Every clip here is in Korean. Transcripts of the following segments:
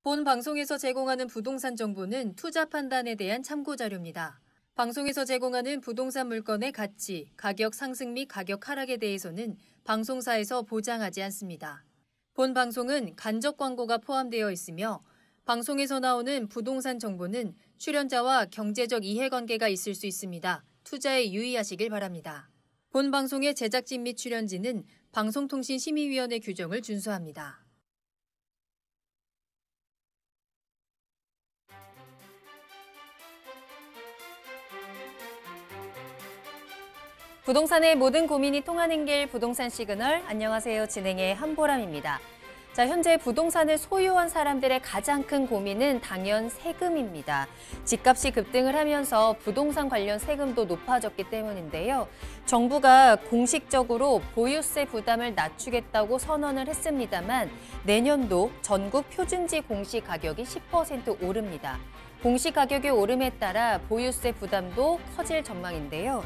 본 방송에서 제공하는 부동산 정보는 투자 판단에 대한 참고 자료입니다. 방송에서 제공하는 부동산 물건의 가치, 가격 상승 및 가격 하락에 대해서는 방송사에서 보장하지 않습니다. 본 방송은 간접 광고가 포함되어 있으며 방송에서 나오는 부동산 정보는 출연자와 경제적 이해관계가 있을 수 있습니다. 투자에 유의하시길 바랍니다. 본 방송의 제작진 및 출연진은 방송통신심의위원회 규정을 준수합니다. 부동산의 모든 고민이 통하는 길 부동산 시그널. 안녕하세요. 진행의 한보람입니다. 자, 현재 부동산을 소유한 사람들의 가장 큰 고민은 당연 세금입니다. 집값이 급등을 하면서 부동산 관련 세금도 높아졌기 때문인데요. 정부가 공식적으로 보유세 부담을 낮추겠다고 선언을 했습니다만 내년도 전국 표준지 공시 가격이 10% 오릅니다. 공시 가격이 오름에 따라 보유세 부담도 커질 전망인데요.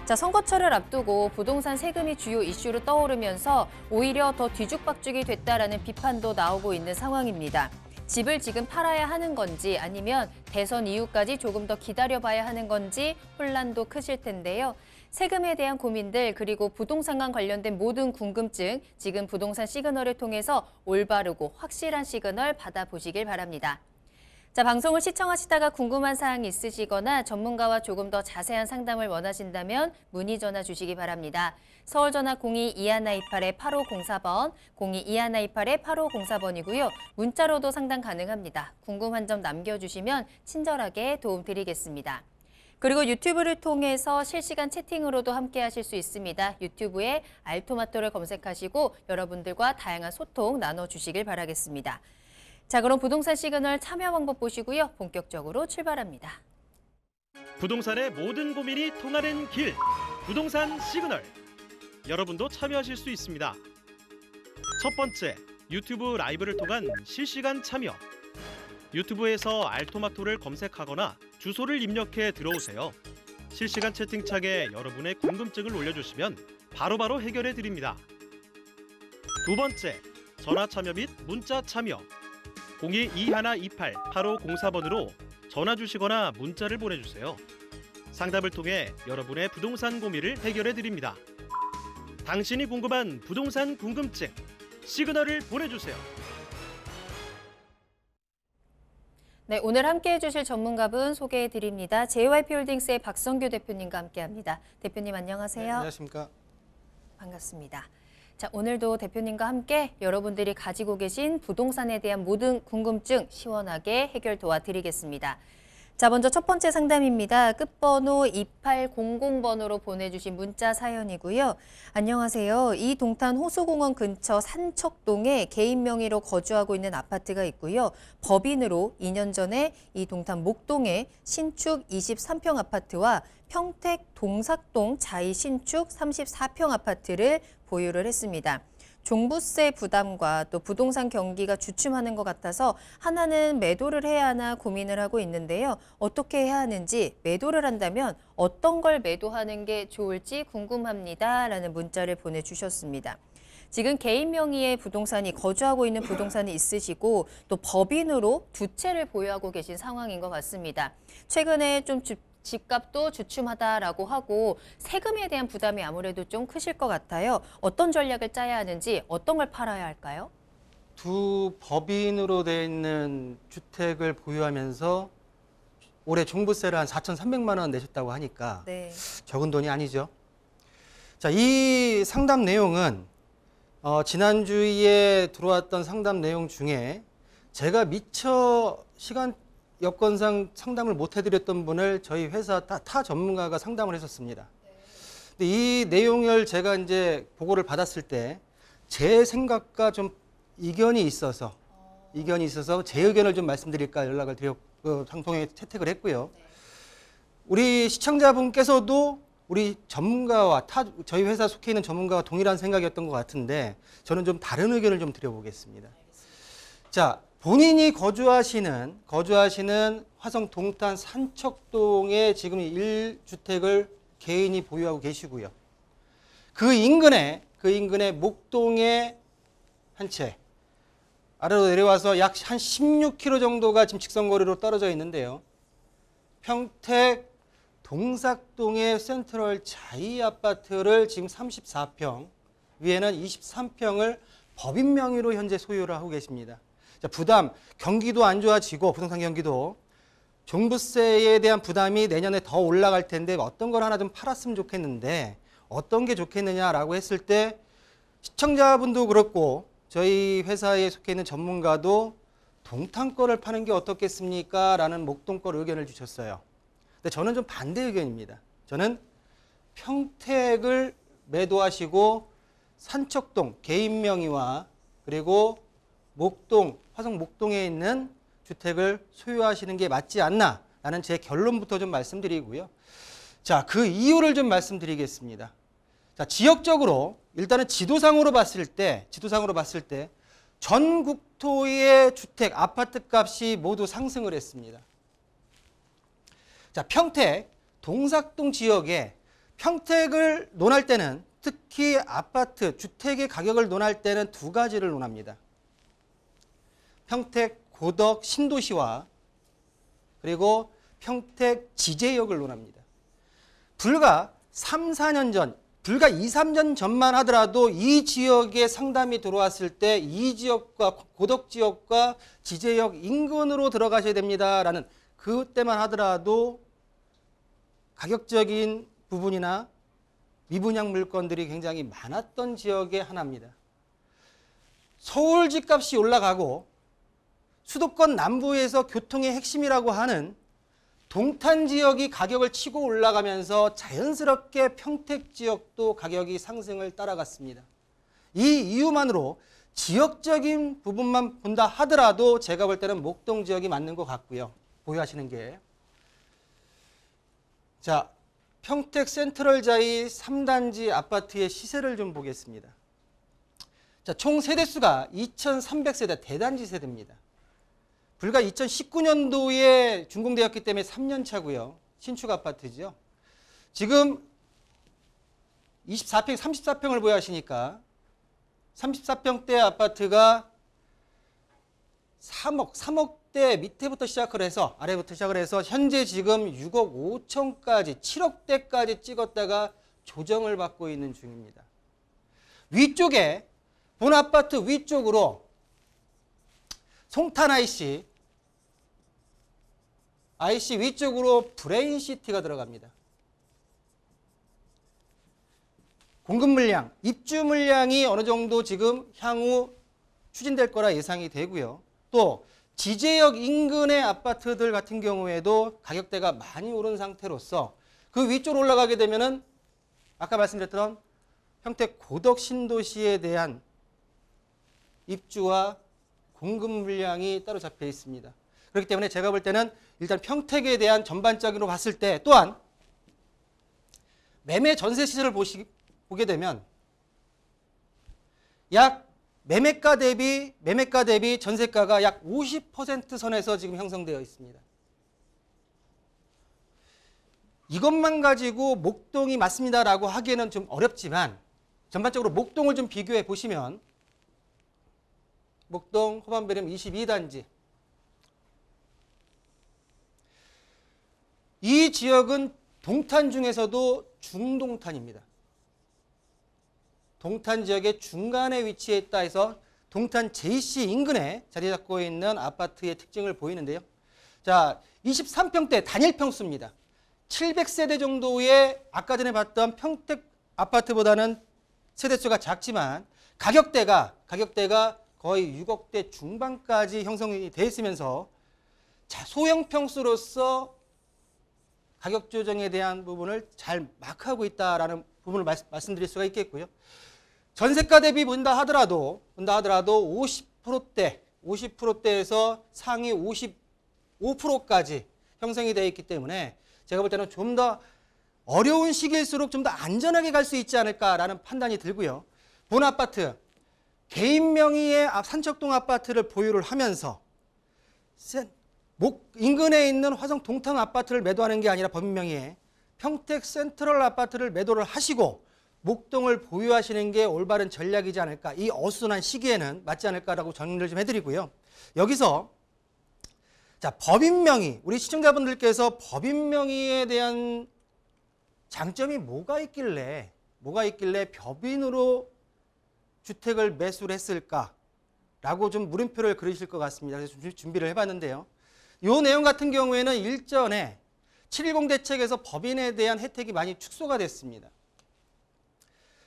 자, 선거철을 앞두고 부동산 세금이 주요 이슈로 떠오르면서 오히려 더 뒤죽박죽이 됐다라는 비판도 나오고 있는 상황입니다. 집을 지금 팔아야 하는 건지 아니면 대선 이후까지 조금 더 기다려봐야 하는 건지 혼란도 크실 텐데요. 세금에 대한 고민들 그리고 부동산과 관련된 모든 궁금증 지금 부동산 시그널을 통해서 올바르고 확실한 시그널 받아보시길 바랍니다. 자, 방송을 시청하시다가 궁금한 사항이 있으시거나 전문가와 조금 더 자세한 상담을 원하신다면 문의 전화 주시기 바랍니다. 서울 전화 02-2128-8504번, 02-2128-8504번이고요. 문자로도 상담 가능합니다. 궁금한 점 남겨주시면 친절하게 도움드리겠습니다. 그리고 유튜브를 통해서 실시간 채팅으로도 함께 하실 수 있습니다. 유튜브에 알토마토를 검색하시고 여러분들과 다양한 소통 나눠주시길 바라겠습니다. 자, 그럼 부동산 시그널 참여 방법 보시고요. 본격적으로 출발합니다. 부동산의 모든 고민이 통하는 길, 부동산 시그널. 여러분도 참여하실 수 있습니다. 첫 번째, 유튜브 라이브를 통한 실시간 참여. 유튜브에서 알토마토를 검색하거나 주소를 입력해 들어오세요. 실시간 채팅창에 여러분의 궁금증을 올려주시면 바로바로 해결해 드립니다. 두 번째, 전화 참여 및 문자 참여. 02-2128-8504번으로 전화 주시거나 문자를 보내주세요. 상담을 통해 여러분의 부동산 고민을 해결해 드립니다. 당신이 궁금한 부동산 궁금증, 시그널을 보내주세요. 네, 오늘 함께해 주실 전문가분 소개해 드립니다. JYP홀딩스의 박성규 대표님과 함께합니다. 대표님 안녕하세요. 네, 안녕하십니까. 반갑습니다. 자, 오늘도 대표님과 함께 여러분들이 가지고 계신 부동산에 대한 모든 궁금증 시원하게 해결 도와드리겠습니다. 자, 먼저 첫 번째 상담입니다. 끝번호 2800번으로 보내주신 문자 사연이고요. 안녕하세요. 이 동탄 호수공원 근처 산척동에 개인 명의로 거주하고 있는 아파트가 있고요. 법인으로 2년 전에 이 동탄 목동에 신축 23평 아파트와 평택 동삭동 자이 신축 34평 아파트를 보유를 했습니다. 종부세 부담과 또 부동산 경기가 주춤하는 것 같아서 하나는 매도를 해야 하나 고민을 하고 있는데요. 어떻게 해야 하는지, 매도를 한다면 어떤 걸 매도하는 게 좋을지 궁금합니다. 라는 문자를 보내주셨습니다. 지금 개인 명의의 부동산이 거주하고 있는 부동산이 있으시고 또 법인으로 두 채를 보유하고 계신 상황인 것 같습니다. 최근에 좀 집값도 주춤하다라고 하고 세금에 대한 부담이 아무래도 좀 크실 것 같아요. 어떤 전략을 짜야 하는지, 어떤 걸 팔아야 할까요? 두 법인으로 되어 있는 주택을 보유하면서 올해 종부세를 한 4,300만 원 내셨다고 하니까 네. 적은 돈이 아니죠. 자, 이 상담 내용은 지난주에 들어왔던 상담 내용 중에 제가 미처 여건상 상담을 못 해드렸던 분을 저희 회사 타 전문가가 상담을 했었습니다. 근데 이 내용을 제가 이제 보고를 받았을 때 제 생각과 좀 이견이 있어서 제 의견을 좀 말씀드릴까 연락을 드렸고 방송에 채택을 했고요. 우리 시청자분께서도 우리 전문가와 저희 회사 속해 있는 전문가와 동일한 생각이었던 것 같은데 저는 좀 다른 의견을 좀 드려보겠습니다. 자. 본인이 거주하시는 화성 동탄 산척동에 지금 1주택을 개인이 보유하고 계시고요. 그 인근에 목동에 한 채, 아래로 내려와서 약 한 16km 정도가 지금 직선거리로 떨어져 있는데요. 평택 동삭동의 센트럴 자이 아파트를 지금 34평, 위에는 23평을 법인 명의로 현재 소유를 하고 계십니다. 자, 부담, 경기도 안 좋아지고 부동산 경기도 종부세에 대한 부담이 내년에 더 올라갈 텐데 어떤 걸 하나 좀 팔았으면 좋겠는데 어떤 게 좋겠느냐라고 했을 때 시청자분도 그렇고 저희 회사에 속해 있는 전문가도 동탄 거를 파는 게 어떻겠습니까? 라는 목동 거 의견을 주셨어요. 근데 저는 좀 반대 의견입니다. 저는 평택을 매도하시고 산척동 개인 명의와 그리고 목동, 화성 목동에 있는 주택을 소유하시는 게 맞지 않나 라는 제 결론부터 좀 말씀드리고요. 자, 그 이유를 좀 말씀드리겠습니다. 자, 지역적으로 일단은 지도상으로 봤을 때 전 국토의 주택, 아파트 값이 모두 상승을 했습니다. 자, 평택, 동삭동 지역에 평택을 논할 때는 특히 아파트, 주택의 가격을 논할 때는 두 가지를 논합니다. 평택 고덕 신도시와 그리고 평택 지제역을 논합니다. 불과 3, 4년 전, 불과 2, 3년 전만 하더라도 이 지역에 상담이 들어왔을 때 이 지역과 고덕 지역과 지제역 인근으로 들어가셔야 됩니다라는 그때만 하더라도 가격적인 부분이나 미분양 물건들이 굉장히 많았던 지역의 하나입니다. 서울 집값이 올라가고 수도권 남부에서 교통의 핵심이라고 하는 동탄 지역이 가격을 치고 올라가면서 자연스럽게 평택 지역도 가격이 상승을 따라갔습니다. 이 이유만으로 지역적인 부분만 본다 하더라도 제가 볼 때는 목동 지역이 맞는 것 같고요. 보유하시는 게. 자, 평택 센트럴자이 3단지 아파트의 시세를 좀 보겠습니다. 자, 총 세대수가 2,300세대 대단지 세대입니다. 불과 2019년도에 준공되었기 때문에 3년 차고요. 신축 아파트죠. 지금 24평, 34평을 보유하시니까 34평대 아파트가 3억대 밑에부터 시작을 해서 아래부터 시작을 해서 현재 지금 6억 5천까지 7억대까지 찍었다가 조정을 받고 있는 중입니다. 위쪽에 본 아파트 위쪽으로 송탄 IC 위쪽으로 브레인시티가 들어갑니다. 공급 물량, 입주 물량이 어느 정도 지금 향후 추진될 거라 예상이 되고요. 또 지제역 인근의 아파트들 같은 경우에도 가격대가 많이 오른 상태로서 그 위쪽으로 올라가게 되면은 아까 말씀드렸던 평택 고덕 신도시에 대한 입주와 공급 물량이 따로 잡혀 있습니다. 그렇기 때문에 제가 볼 때는 일단 평택에 대한 전반적으로 봤을 때 또한 매매 전세 시세를 보게 되면 약 매매가 대비 전세가가 약 50% 선에서 지금 형성되어 있습니다. 이것만 가지고 목동이 맞습니다라고 하기에는 좀 어렵지만 전반적으로 목동을 좀 비교해 보시면 목동 호반베름 22단지 이 지역은 동탄 중에서도 중동탄입니다. 동탄 지역의 중간에 위치해 있다 해서 동탄 JC 인근에 자리 잡고 있는 아파트의 특징을 보이는데요. 자, 23평대 단일 평수입니다. 700세대 정도의 아까 전에 봤던 평택 아파트보다는 세대수가 작지만 가격대가 거의 6억대 중반까지 형성이 되어 있으면서 소형 평수로서 가격 조정에 대한 부분을 잘 마크하고 있다라는 부분을 말씀드릴 수가 있겠고요. 전세가 대비 본다 하더라도 50%대에서 상위 55%까지 형성이 되어 있기 때문에 제가 볼 때는 좀 더 어려운 시기일수록 좀 더 안전하게 갈 수 있지 않을까라는 판단이 들고요. 본 아파트 개인 명의의 산척동 아파트를 보유를 하면서 인근에 있는 화성 동탄 아파트를 매도하는 게 아니라 법인 명의의 평택 센트럴 아파트를 매도를 하시고 목동을 보유하시는 게 올바른 전략이지 않을까. 이 어수선한 시기에는 맞지 않을까라고 정리를 좀 해드리고요. 여기서 자, 법인명의, 우리 시청자분들께서 법인명의에 대한 장점이 뭐가 있길래 법인으로 주택을 매수를 했을까라고 좀 물음표를 그리실 것 같습니다. 그래서 준비를 해봤는데요. 이 내용 같은 경우에는 일전에 710 대책에서 법인에 대한 혜택이 많이 축소가 됐습니다.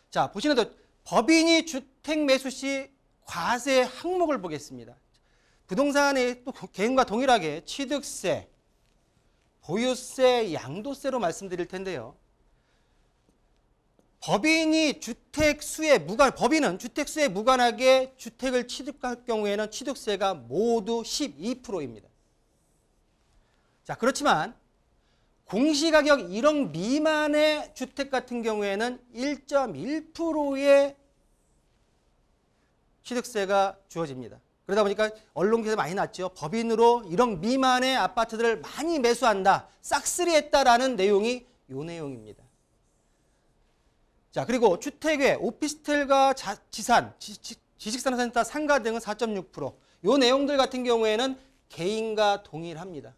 자, 보시는 대로 법인이 주택 매수 시 과세 항목을 보겠습니다. 부동산의 또 개인과 동일하게 취득세, 보유세, 양도세로 말씀드릴 텐데요. 법인은 주택수에 무관하게 주택을 취득할 경우에는 취득세가 모두 12%입니다. 자, 그렇지만 공시가격 1억 미만의 주택 같은 경우에는 1.1%의 취득세가 주어집니다. 그러다 보니까 언론 기사 많이 났죠. 법인으로 1억 미만의 아파트들을 많이 매수한다, 싹쓸이했다라는 내용이 이 내용입니다. 자, 그리고 주택외, 오피스텔과 지산, 지식산업센터, 상가 등은 4.6%. 이 내용들 같은 경우에는 개인과 동일합니다.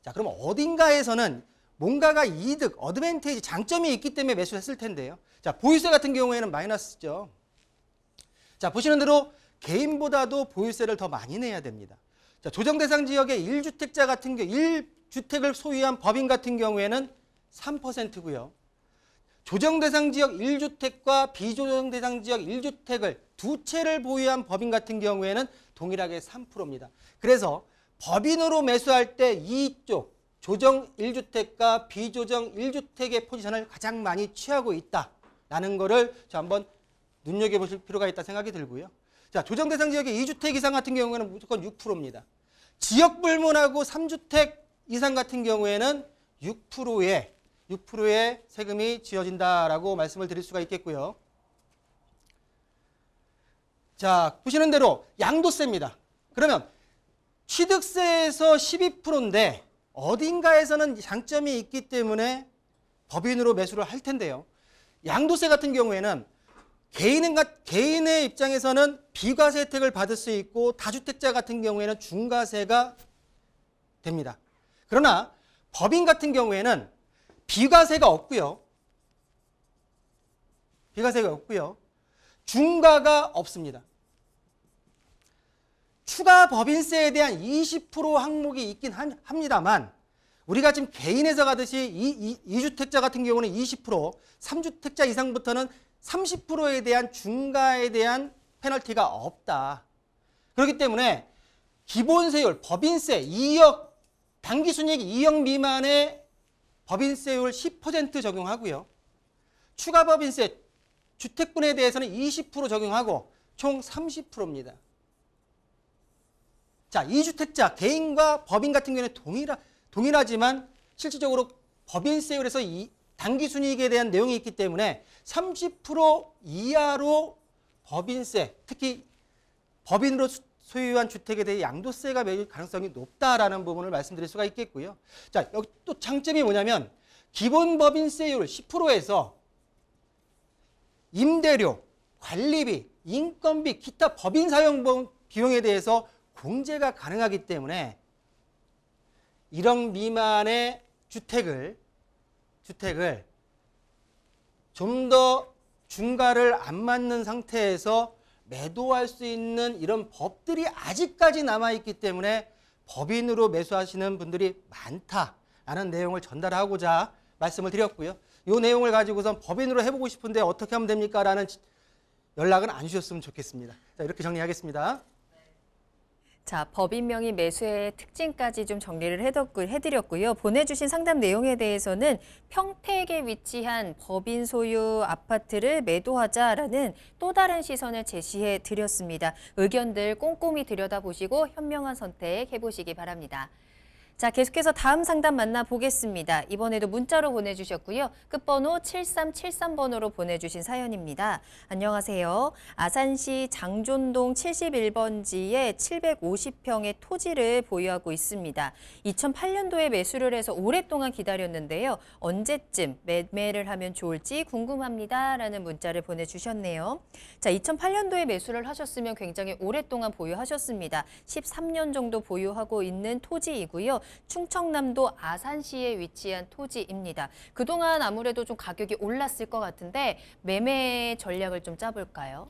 자, 그럼 어딘가에서는 뭔가가 이득, 어드밴티지, 장점이 있기 때문에 매수했을 텐데요. 자, 보유세 같은 경우에는 마이너스죠. 자, 보시는 대로 개인보다도 보유세를 더 많이 내야 됩니다. 자, 조정 대상 지역의 1주택자 같은 경우, 1주택을 소유한 법인 같은 경우에는 3%고요. 조정 대상 지역 1주택과 비조정 대상 지역 1주택을 두 채를 보유한 법인 같은 경우에는 동일하게 3%입니다. 그래서 법인으로 매수할 때 이쪽 조정 1주택과 비조정 1주택의 포지션을 가장 많이 취하고 있다라는 거를 한번 눈여겨보실 필요가 있다 생각이 들고요. 자, 조정 대상 지역의 2주택 이상 같은 경우에는 무조건 6%입니다. 지역 불문하고 3주택 이상 같은 경우에는 6%의 세금이 지어진다라고 말씀을 드릴 수가 있겠고요. 자, 보시는 대로 양도세입니다. 그러면 취득세에서 12%인데 어딘가에서는 장점이 있기 때문에 법인으로 매수를 할 텐데요. 양도세 같은 경우에는 개인의 입장에서는 비과세 혜택을 받을 수 있고 다주택자 같은 경우에는 중과세가 됩니다. 그러나 법인 같은 경우에는 비과세가 없고요. 중과가 없습니다. 추가 법인세에 대한 20% 항목이 있긴 합니다만 우리가 지금 개인에서 가듯이 2주택자 같은 경우는 20%, 3주택자 이상부터는 30%에 대한 중과에 대한 페널티가 없다. 그렇기 때문에 기본세율, 법인세 2억, 당기순이익 2억 미만의 법인세율 10% 적용하고요. 추가 법인세, 주택분에 대해서는 20% 적용하고 총 30%입니다. 자, 2주택자, 개인과 법인 같은 경우에는 동일하지만 실질적으로 법인세율에서 당기순이익에 대한 내용이 있기 때문에 30% 이하로 법인세, 특히 법인으로 소유한 주택에 대해 양도세가 매길 가능성이 높다라는 부분을 말씀드릴 수가 있겠고요. 자, 여기 또 장점이 뭐냐면 기본 법인세율 10%에서 임대료, 관리비, 인건비, 기타 법인 사용 비용에 대해서 공제가 가능하기 때문에 1억 미만의 주택을 좀 더 중과를 안 맞는 상태에서 매도할 수 있는 이런 법들이 아직까지 남아있기 때문에 법인으로 매수하시는 분들이 많다라는 내용을 전달하고자 말씀을 드렸고요. 이 내용을 가지고선 법인으로 해보고 싶은데 어떻게 하면 됩니까? 라는 연락은 안 주셨으면 좋겠습니다. 자, 이렇게 정리하겠습니다. 자, 법인명의 매수의 특징까지 좀 정리를 해드렸고요. 보내주신 상담 내용에 대해서는 평택에 위치한 법인 소유 아파트를 매도하자라는 또 다른 시선을 제시해 드렸습니다. 의견들 꼼꼼히 들여다보시고 현명한 선택 해보시기 바랍니다. 자, 계속해서 다음 상담 만나보겠습니다. 이번에도 문자로 보내주셨고요. 끝번호 7373번으로 보내주신 사연입니다. 안녕하세요. 아산시 장존동 71번지에 750평의 토지를 보유하고 있습니다. 2008년도에 매수를 해서 오랫동안 기다렸는데요. 언제쯤 매매를 하면 좋을지 궁금합니다. 라는 문자를 보내주셨네요. 자, 2008년도에 매수를 하셨으면 굉장히 오랫동안 보유하셨습니다. 13년 정도 보유하고 있는 토지이고요. 충청남도 아산시에 위치한 토지입니다. 그동안 아무래도 좀 가격이 올랐을 것 같은데 매매 전략을 좀 짜볼까요?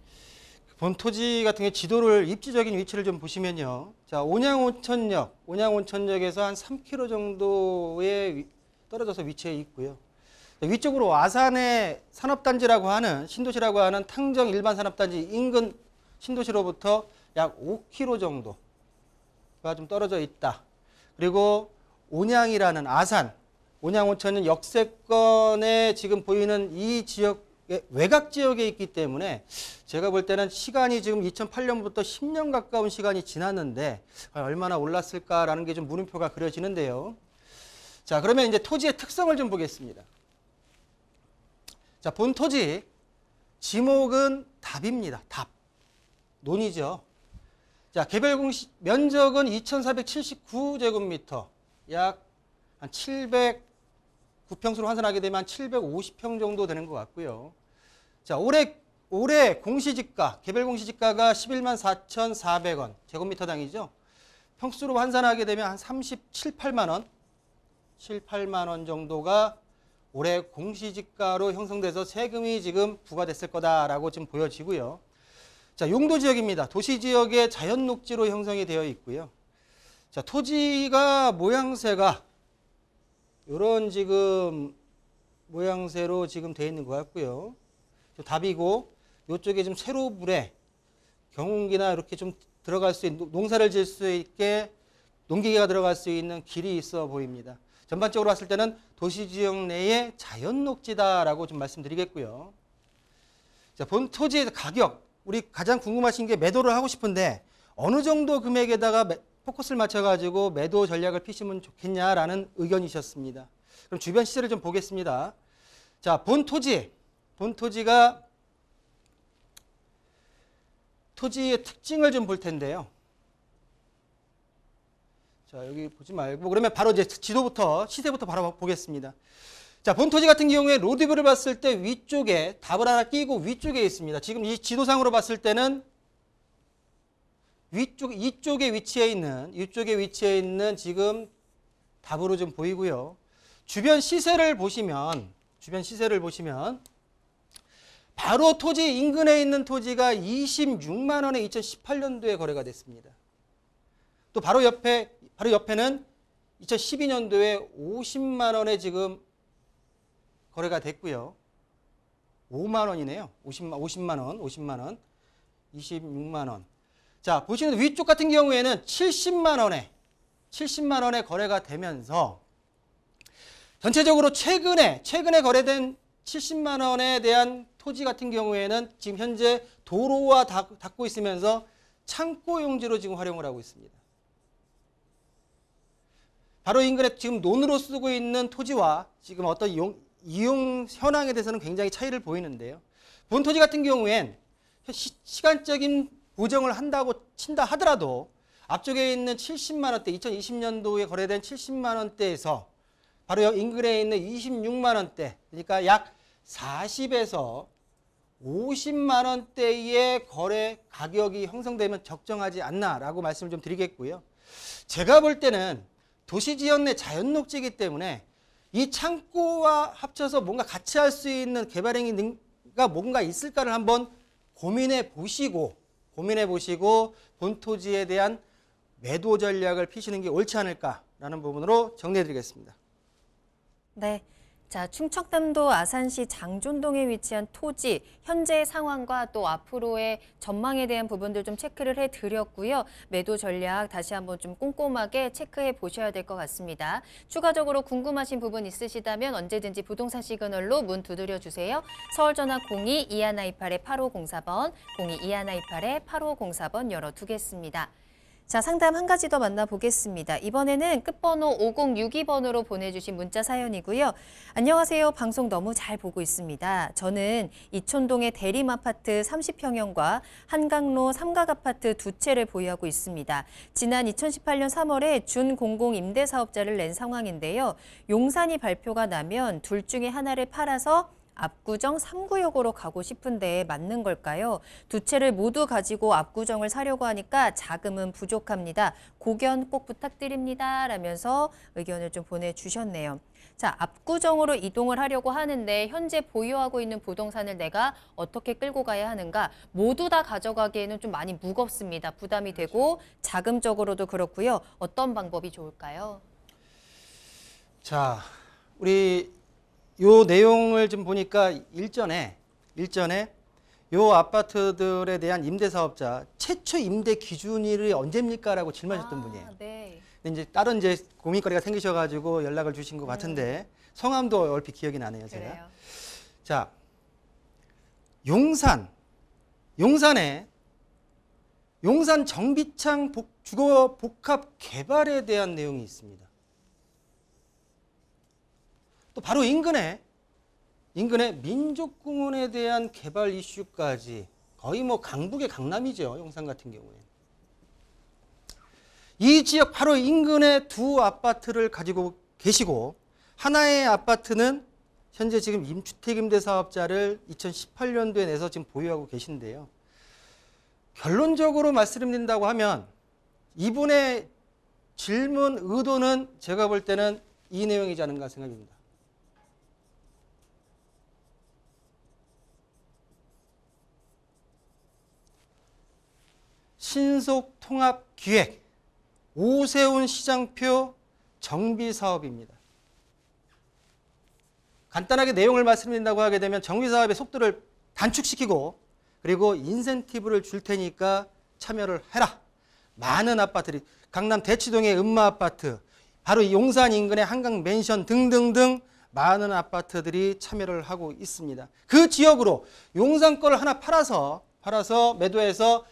본 토지 같은 게 지도를 입지적인 위치를 좀 보시면요. 자, 온양온천역에서 한 3km 정도에 떨어져서 위치해 있고요. 위쪽으로 아산의 산업단지라고 하는 신도시라고 하는 탕정 일반 산업단지 인근 신도시로부터 약 5km 정도가 좀 떨어져 있다. 그리고 온양이라는 아산, 온양온천은 역세권에 지금 보이는 이 지역, 외곽 지역에 있기 때문에 제가 볼 때는 시간이 지금 2008년부터 10년 가까운 시간이 지났는데 얼마나 올랐을까라는 게 좀 물음표가 그려지는데요. 자, 그러면 이제 토지의 특성을 좀 보겠습니다. 자, 본 토지 지목은 답입니다. 답. 논이죠. 자, 개별 공시 면적은 2,479제곱미터, 약 한 709평수로 환산하게 되면 한 750평 정도 되는 것 같고요. 자, 올해 공시지가, 개별 공시지가가 11만 4,400원 제곱미터당이죠. 평수로 환산하게 되면 한 37, 8만 원, 7, 8만 원 정도가 올해 공시지가로 형성돼서 세금이 지금 부과됐을 거다라고 지금 보여지고요. 자, 용도 지역입니다. 도시 지역의 자연 녹지로 형성이 되어 있고요. 자, 토지가 모양새가 이런 지금 모양새로 지금 되어 있는 것 같고요. 답이고, 이쪽에 좀 세로불에 경운기나 이렇게 좀 들어갈 수 있는, 농사를 지을 수 있게 농기계가 들어갈 수 있는 길이 있어 보입니다. 전반적으로 봤을 때는 도시 지역 내의 자연 녹지다라고 좀 말씀드리겠고요. 자, 본 토지의 가격, 우리 가장 궁금하신 게 매도를 하고 싶은데 어느 정도 금액에다가 포커스를 맞춰가지고 매도 전략을 피시면 좋겠냐라는 의견이셨습니다. 그럼 주변 시세를 좀 보겠습니다. 자, 본 토지가 토지의 특징을 좀 볼 텐데요. 자, 여기 보지 말고 그러면 바로 이제 지도부터 시세부터 바로 보겠습니다. 자, 본 토지 같은 경우에 로드뷰를 봤을 때 위쪽에 답을 하나 끼고 위쪽에 있습니다. 지금 이 지도상으로 봤을 때는 이쪽에 위치해 있는 지금 답으로 좀 보이고요. 주변 시세를 보시면 바로 토지 인근에 있는 토지가 26만 원에 2018년도에 거래가 됐습니다. 또 바로 옆에는 2012년도에 50만 원에 지금 거래가 됐고요. 5만 원이네요. 50만 원, 26만 원. 자, 보시는 위쪽 같은 경우에는 70만 원에 거래가 되면서 전체적으로 최근에 거래된 70만 원에 대한 토지 같은 경우에는 지금 현재 도로와 닿고 있으면서 창고 용지로 지금 활용을 하고 있습니다. 바로 인근에 지금 논으로 쓰고 있는 토지와 지금 어떤 이용 현황에 대해서는 굉장히 차이를 보이는데요. 본 토지 같은 경우엔 시간적인 보정을 한다고 친다 하더라도 앞쪽에 있는 70만 원대, 2020년도에 거래된 70만 원대에서 바로 인근에 있는 26만 원대, 그러니까 약 40에서 50만 원대의 거래 가격이 형성되면 적정하지 않나라고 말씀을 좀 드리겠고요. 제가 볼 때는 도시 지역 내 자연 녹지이기 때문에 이 창고와 합쳐서 뭔가 같이 할 수 있는 개발행위가 뭔가 있을까를 한번 고민해 보시고 본 토지에 대한 매도 전략을 피시는 게 옳지 않을까라는 부분으로 정리해 드리겠습니다. 네. 자, 충청남도 아산시 장존동에 위치한 토지, 현재의 상황과 또 앞으로의 전망에 대한 부분들 좀 체크를 해드렸고요. 매도 전략 다시 한번 좀 꼼꼼하게 체크해 보셔야 될 것 같습니다. 추가적으로 궁금하신 부분 있으시다면 언제든지 부동산 시그널로 문 두드려 주세요. 서울전화 02-2128-8504번, 02-2128-8504번 열어두겠습니다. 자, 상담 한 가지 더 만나보겠습니다. 이번에는 끝번호 5062번으로 보내주신 문자 사연이고요. 안녕하세요. 방송 너무 잘 보고 있습니다. 저는 이촌동의 대림아파트 30평형과 한강로 삼각아파트 2채를 보유하고 있습니다. 지난 2018년 3월에 준공공 임대사업자를 낸 상황인데요. 용산이 발표가 나면 둘 중에 하나를 팔아서 압구정 3구역으로 가고 싶은데 맞는 걸까요? 두 채를 모두 가지고 압구정을 사려고 하니까 자금은 부족합니다. 고견 꼭 부탁드립니다. 라면서 의견을 좀 보내주셨네요. 자, 압구정으로 이동을 하려고 하는데 현재 보유하고 있는 부동산을 내가 어떻게 끌고 가야 하는가? 모두 다 가져가기에는 좀 많이 무겁습니다. 부담이 되고 자금적으로도 그렇고요. 어떤 방법이 좋을까요? 자, 우리 요 내용을 좀 보니까 일전에 요 아파트들에 대한 임대사업자 최초 임대 기준일이 언제입니까라고 질문하셨던 분이에요. 네. 근데 이제 다른 이제 고민거리가 생기셔가지고 연락을 주신 것 같은데 성함도 얼핏 기억이 나네요, 제가. 그래요. 자, 용산에 용산 정비창 주거 복합 개발에 대한 내용이 있습니다. 또 바로 인근에 민족공원에 대한 개발 이슈까지 거의 뭐 강북의 강남이죠. 용산 같은 경우에. 이 지역 바로 인근에 두 아파트를 가지고 계시고 하나의 아파트는 현재 지금 임주택 임대 사업자를 2018년도에 내서 지금 보유하고 계신데요. 결론적으로 말씀드린다고 하면 이분의 질문 의도는 제가 볼 때는 이 내용이지 않은가 생각입니다. 신속 통합 기획, 오세훈 시장표 정비 사업입니다. 간단하게 내용을 말씀드린다고 하게 되면 정비 사업의 속도를 단축시키고 그리고 인센티브를 줄 테니까 참여를 해라. 많은 아파트들이 강남 대치동의 음마 아파트, 바로 용산 인근의 한강 맨션 등등등 많은 아파트들이 참여를 하고 있습니다. 그 지역으로 용산 거를 하나 팔아서 매도해서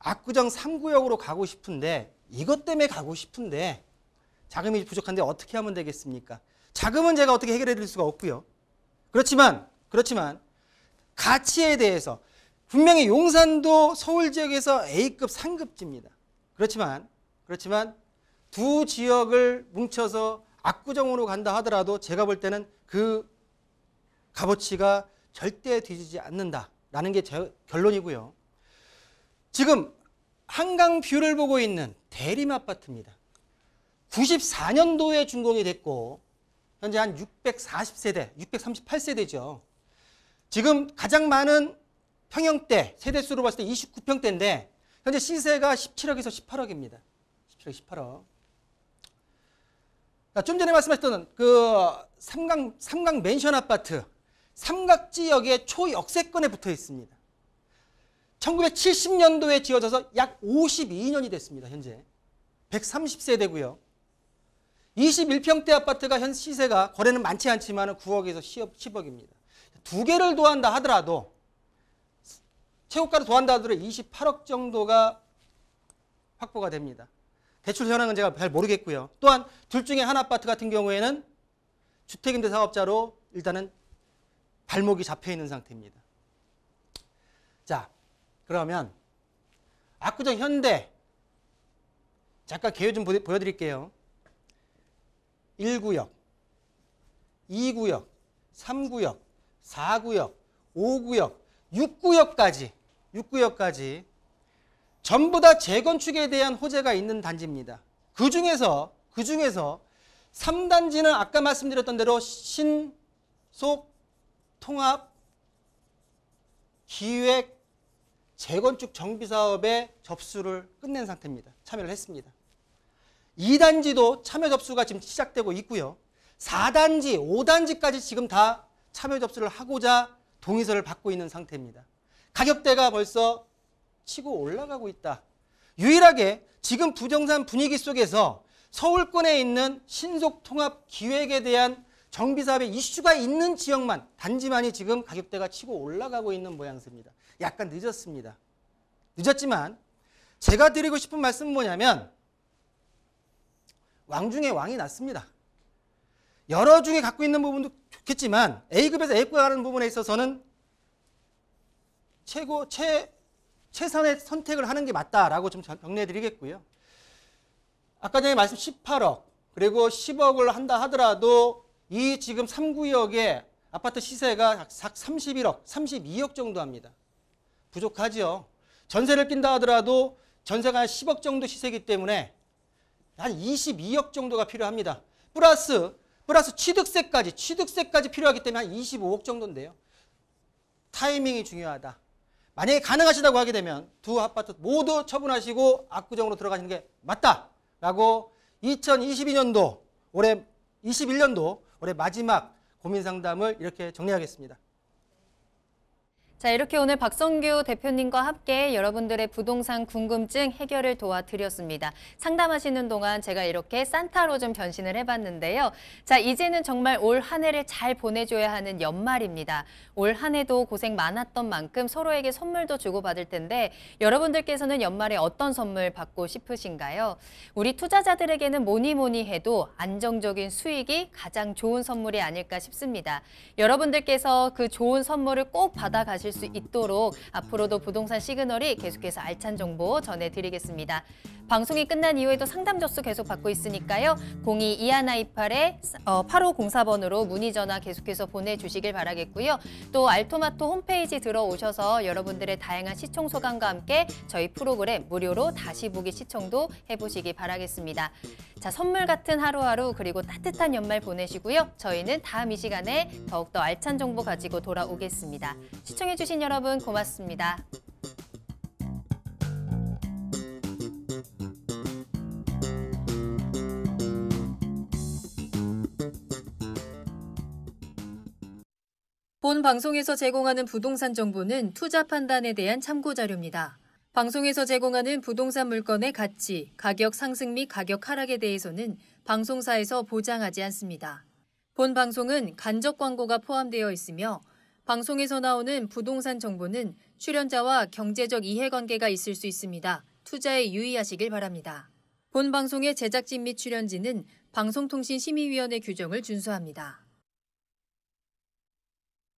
압구정 3구역으로 가고 싶은데 이것 때문에 가고 싶은데 자금이 부족한데 어떻게 하면 되겠습니까? 자금은 제가 어떻게 해결해 드릴 수가 없고요. 그렇지만 가치에 대해서 분명히 용산도 서울 지역에서 A급 상급지입니다. 그렇지만 두 지역을 뭉쳐서 압구정으로 간다 하더라도 제가 볼 때는 그 값어치가 절대 뒤지지 않는다라는 게 제 결론이고요. 지금 한강 뷰를 보고 있는 대림 아파트입니다. 94년도에 준공이 됐고 현재 한 640세대, 638세대죠. 지금 가장 많은 평형대, 세대수로 봤을 때 29평대인데 현재 시세가 17억에서 18억입니다. 17억, 18억. 좀 전에 말씀하셨던 그 삼각 맨션 아파트, 삼각지역의 초역세권에 붙어 있습니다. 1970년도에 지어져서 약 52년이 됐습니다. 현재 130세대고요. 21평대 아파트가 현 시세가 거래는 많지 않지만 9억에서 10억입니다. 두 개를 더한다 하더라도 최고가를 더한다 하더라도 28억 정도가 확보가 됩니다. 대출 현황은 제가 잘 모르겠고요. 또한 둘 중에 한 아파트 같은 경우에는 주택임대 사업자로 일단은 발목이 잡혀 있는 상태입니다. 자, 그러면 압구정 현대 잠깐 개요 좀 보여드릴게요. 1구역, 2구역, 3구역, 4구역, 5구역, 6구역까지 전부 다 재건축에 대한 호재가 있는 단지입니다. 그 중에서 3단지는 아까 말씀드렸던 대로 신속 통합 기획 재건축 정비 사업에 접수를 끝낸 상태입니다. 참여를 했습니다. 2단지도 참여 접수가 지금 시작되고 있고요. 4단지, 5단지까지 지금 다 참여 접수를 하고자 동의서를 받고 있는 상태입니다. 가격대가 벌써 치고 올라가고 있다. 유일하게 지금 부동산 분위기 속에서 서울권에 있는 신속통합 기획에 대한 정비사업에 이슈가 있는 지역만, 단지만이 지금 가격대가 치고 올라가고 있는 모양새입니다. 약간 늦었습니다. 늦었지만 제가 드리고 싶은 말씀은 뭐냐면 왕 중에 왕이 낫습니다. 여러 중에 갖고 있는 부분도 좋겠지만 A급에서 A급에 가는 부분에 있어서는 최선의 선택을 하는 게 맞다라고 좀 정리해 드리겠고요. 아까 전에 말씀 18억 그리고 10억을 한다 하더라도 이 지금 3구역의 아파트 시세가 31억, 32억 정도 합니다. 부족하죠. 전세를 낀다 하더라도 전세가 한 10억 정도 시세이기 때문에 한 22억 정도가 필요합니다. 플러스 취득세까지 필요하기 때문에 한 25억 정도인데요. 타이밍이 중요하다. 만약에 가능하시다고 하게 되면 두 아파트 모두 처분하시고 압구정으로 들어가시는 게 맞다라고 2022년도 올해 21년도 올해 마지막 고민 상담을 이렇게 정리하겠습니다. 자, 이렇게 오늘 박성규 대표님과 함께 여러분들의 부동산 궁금증 해결을 도와드렸습니다. 상담하시는 동안 제가 이렇게 산타로 좀 변신을 해봤는데요. 자, 이제는 정말 올 한 해를 잘 보내줘야 하는 연말입니다. 올 한 해도 고생 많았던 만큼 서로에게 선물도 주고받을 텐데 여러분들께서는 연말에 어떤 선물 받고 싶으신가요? 우리 투자자들에게는 뭐니 해도 안정적인 수익이 가장 좋은 선물이 아닐까 싶습니다. 여러분들께서 그 좋은 선물을 꼭 받아가실 수 있도록 앞으로도 부동산 시그널이 계속해서 알찬 정보 전해드리겠습니다. 방송이 끝난 이후에도 상담 접수 계속 받고 있으니까요. 02-2128-8504번으로 문의 전화 계속해서 보내주시길 바라겠고요. 또 알토마토 홈페이지 들어오셔서 여러분들의 다양한 시청 소감과 함께 저희 프로그램 무료로 다시 보기 시청도 해보시기 바라겠습니다. 자, 선물 같은 하루하루 그리고 따뜻한 연말 보내시고요. 저희는 다음 이 시간에 더욱더 알찬 정보 가지고 돌아오겠습니다. 시청해주신 여러분 고맙습니다. 본 방송에서 제공하는 부동산 정보는 투자 판단에 대한 참고 자료입니다. 방송에서 제공하는 부동산 물건의 가치, 가격 상승 및 가격 하락에 대해서는 방송사에서 보장하지 않습니다. 본 방송은 간접 광고가 포함되어 있으며 방송에서 나오는 부동산 정보는 출연자와 경제적 이해관계가 있을 수 있습니다. 투자에 유의하시길 바랍니다. 본 방송의 제작진 및 출연진은 방송통신심의위원회 규정을 준수합니다.